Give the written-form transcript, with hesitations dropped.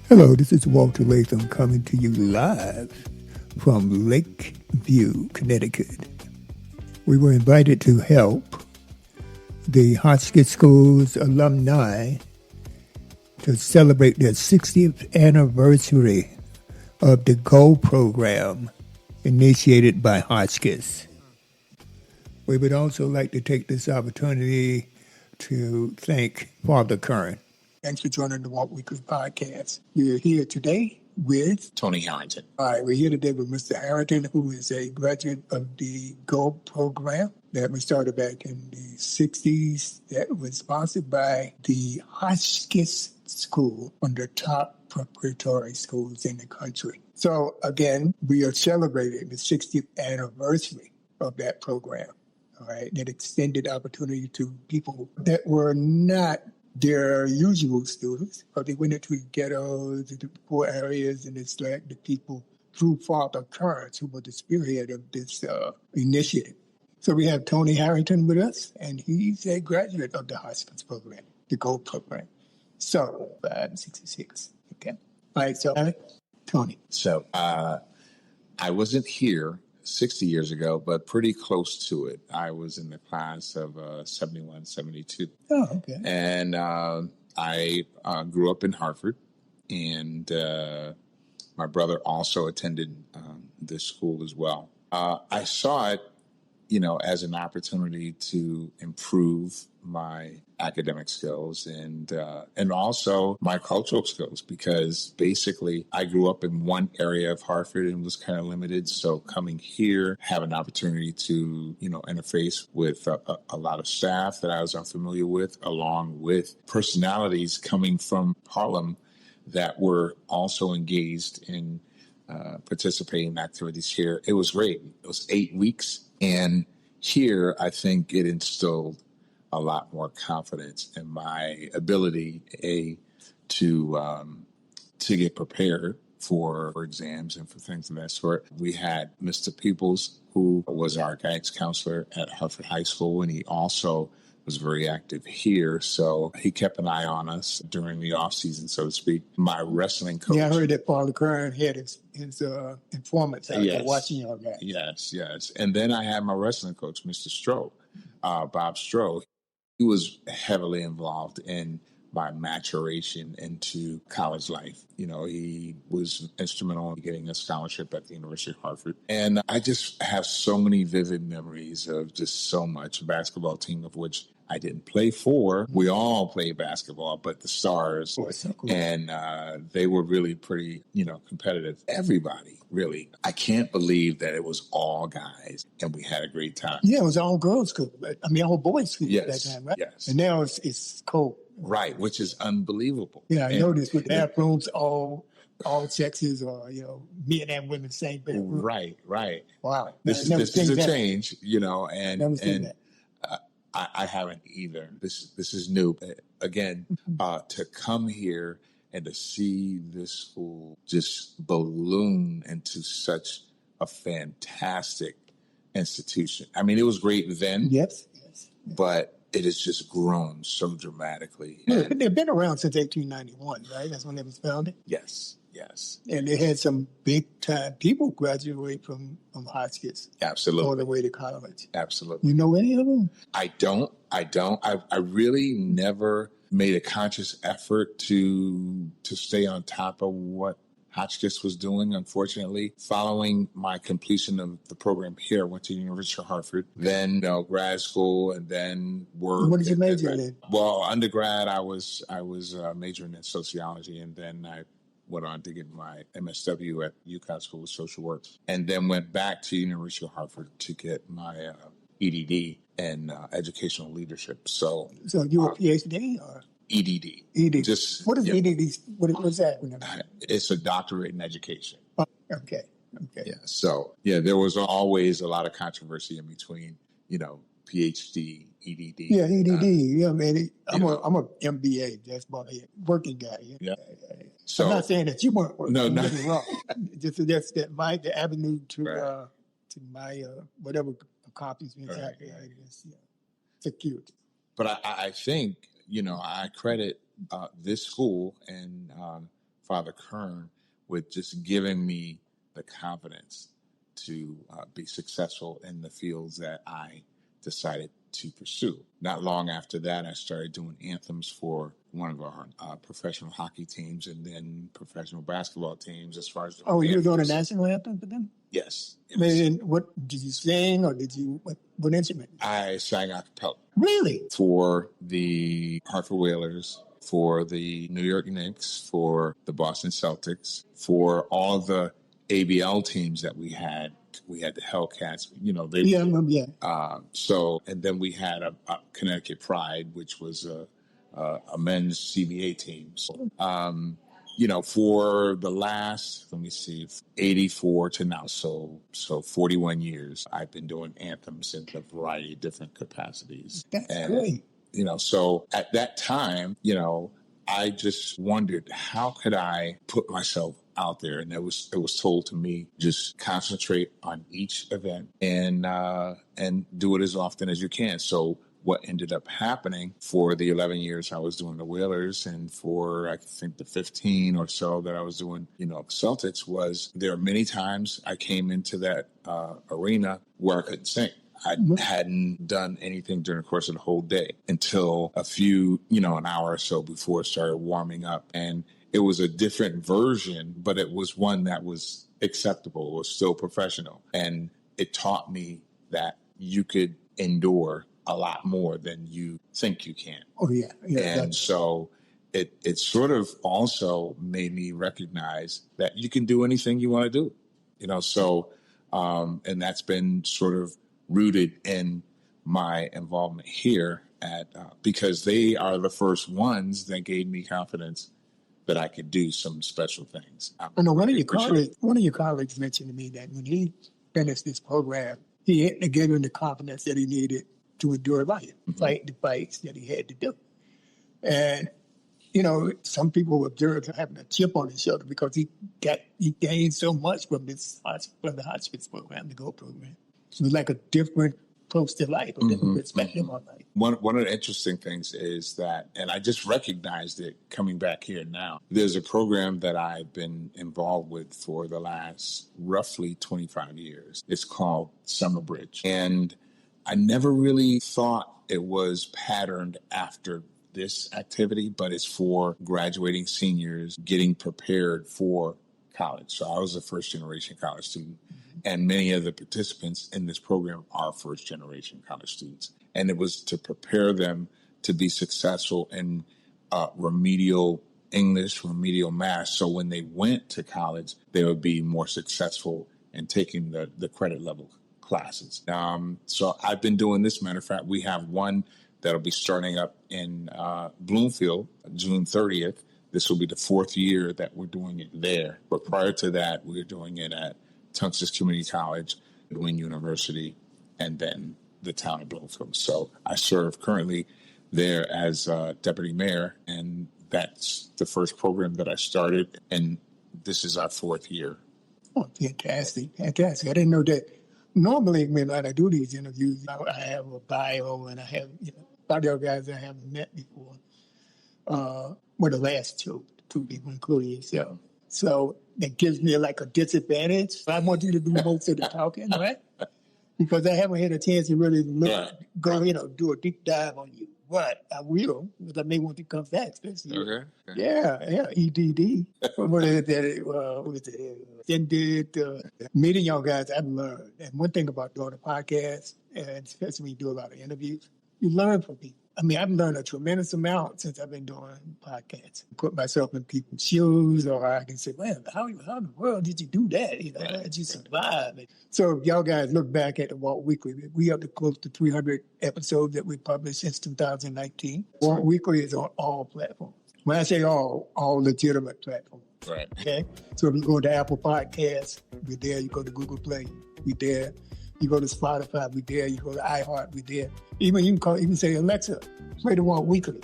Hello, this is Walter Latham coming to you live from Lakeview, Connecticut. We were invited to help the Hotchkiss School's alumni to celebrate their 60th anniversary of the GO program initiated by Hotchkiss. We would also like to take this opportunity to thank Father Curran. Thanks for joining the Walt Weekly Podcast. We're here today with Tony Harrington. All right, we're here today with Mr. Harrington, who is a graduate of the GO program that was started back in the 60s, that was sponsored by the Hotchkiss School, one of the top preparatory schools in the country. So again, we are celebrating the 60th anniversary of that program. All right, that extended opportunity to people that were not their usual students, but they went into the ghettos, the poor areas, and it's like the people through Father Curran, who was the spearhead of this initiative. So we have Tony Harrington with us, and he's a graduate of the Hotchkiss program, the GO program. So, 566. Okay. All right, so Tony. So I wasn't here 60 years ago, but pretty close to it. I was in the class of 71, 72. Oh, okay. And I grew up in Hartford, and my brother also attended this school as well. I saw it, as an opportunity to improve my academic skills and also my cultural skills, because basically I grew up in one area of Hartford and was kind of limited. So coming here, have an opportunity to, interface with a lot of staff that I was unfamiliar with, along with personalities coming from Harlem that were also engaged in participating in activities here. It was great. It was 8 weeks. And here, I think it instilled a lot more confidence in my ability, to get prepared for exams and for things of that sort. We had Mr. Peoples, who was our guidance counselor at Hartford High School, and he also was very active here. So he kept an eye on us during the off season, so to speak. My wrestling coach. Yeah, I heard that Father Curran had his informants out there watching y'all guys. Yes. And then I had my wrestling coach, Mr. Stroh, Bob Stroh. He was heavily involved in my maturation into college life. He was instrumental in getting a scholarship at the University of Hartford. And I just have so many vivid memories of just so much. Basketball team of which I didn't play for. We all played basketball, but the Stars. Oh, so cool. And they were really pretty, competitive. Everybody, really. I can't believe that it was all guys and we had a great time. Yeah, it was all girls school. All boys school at that time, right? Yes. And now it's cold. Right, which is unbelievable. Yeah, I noticed with bathrooms, all sexes, or men and women same bedroom. Right. Wow, This is a change, and never seen that. I haven't either. This is new. Again, to come here and to see this school just balloon into such a fantastic institution. I mean, it was great then. Yes. But it has just grown so dramatically. Yeah, they've been around since 1891, right? That's when it was founded. Yes. And they had some big-time people graduate from Hotchkiss. Absolutely. All the way to college. Absolutely. You know any of them? I don't. I really never made a conscious effort to stay on top of what Hotchkiss was doing. Unfortunately, following my completion of the program here, I went to the University of Hartford, then grad school, and then work. What did you major in? Well, undergrad, I was majoring in sociology, and then I went on to get my MSW at UConn School of Social Work, and then went back to the University of Hartford to get my EDD in educational leadership. So you were a PhD or? EDD. Just what is EDD? What is that? It's a doctorate in education. Oh, okay. Yeah. So there was always a lot of controversy in between, PhD, EDD. Yeah, EDD. Man. I'm a MBA. That's about it. Working guy. Yeah. So I'm not saying that you weren't working. No. Wrong. Just that's the avenue to my whatever accomplishments out there. I guess. Yeah. Security. But I think. I credit this school and Father Kern with just giving me the confidence to be successful in the fields that I decided to pursue. Not long after that, I started doing anthems for one of our professional hockey teams and then professional basketball teams as far as... Oh, you were doing a national anthem for them? Yes. And what, did you sing or did you, what instrument? I sang a cappella. Really? For the Hartford Whalers, for the New York Knicks, for the Boston Celtics, for all the ABL teams that we had. We had the Hellcats, I remember, yeah. So, and then we had a Connecticut Pride, which was a men's CBA team. So, for the last, 84 to now, so 41 years, I've been doing anthems in a variety of different capacities. That's great. So at that time, I just wondered, how could I put myself out there? And it was told to me, just concentrate on each event and do it as often as you can. So what ended up happening for the 11 years I was doing the Whalers and for, I think, the 15 or so that I was doing, Celtics, was there are many times I came into that arena where I couldn't sing. I hadn't done anything during the course of the whole day until a few, an hour or so before it started warming up. And it was a different version, but it was one that was acceptable. It was still professional. And it taught me that you could endure a lot more than you think you can. Oh, yeah. And so it sort of also made me recognize that you can do anything you want to do, and that's been sort of rooted in my involvement here because they are the first ones that gave me confidence that I could do some special things. I know one of your colleagues mentioned to me that when he finished this program, it gave him the confidence that he needed to endure life, fight the fights that he had to do. And, some people observed him having a chip on his shoulder because he gained so much from the Hotchkiss program, the GO program. So it was like a different approach to life, a different perspective on life. One of the interesting things is that, and I just recognized it coming back here now, there's a program that I've been involved with for the last roughly 25 years. It's called Summer Bridge. And I never really thought it was patterned after this activity, but it's for graduating seniors getting prepared for college. So I was a first-generation college student, and many of the participants in this program are first-generation college students. And it was to prepare them to be successful in remedial English, remedial math, so when they went to college, they would be more successful in taking the credit level classes. So I've been doing this. Matter of fact, we have one that'll be starting up in Bloomfield, June 30th. This will be the fourth year that we're doing it there. But prior to that, we were doing it at Tunxus Community College, Wayne University, and then the town of Bloomfield. So I serve currently there as deputy mayor, and that's the first program that I started, and this is our fourth year. Oh, fantastic. I didn't know that. Normally, when I do these interviews, I have a bio, and I have a lot of other guys I haven't met before. The last two people, including yourself. So that gives me like a disadvantage. I want you to do most of the talking, right? Because I haven't had a chance to really do a deep dive on you. But I will, because I may want to come back, especially. Okay. Yeah, EDD. Meeting y'all guys, I've learned. And one thing about doing a podcast, and especially when you do a lot of interviews, you learn from people. I mean, I've learned a tremendous amount since I've been doing podcasts. Put myself in people's shoes, or I can say, well, how in the world did you do that? How did you survive? So if y'all guys look back at the Walt Weekly, we up to close to 300 episodes that we published since 2019. Walt Weekly is on all platforms. When I say all legitimate platforms. Right. Okay? So if you go to Apple Podcasts, we're there. You go to Google Play, we're there. You go to Spotify, we're there. You go to iHeart, we're there. You can say, Alexa, play the Walt Weekly.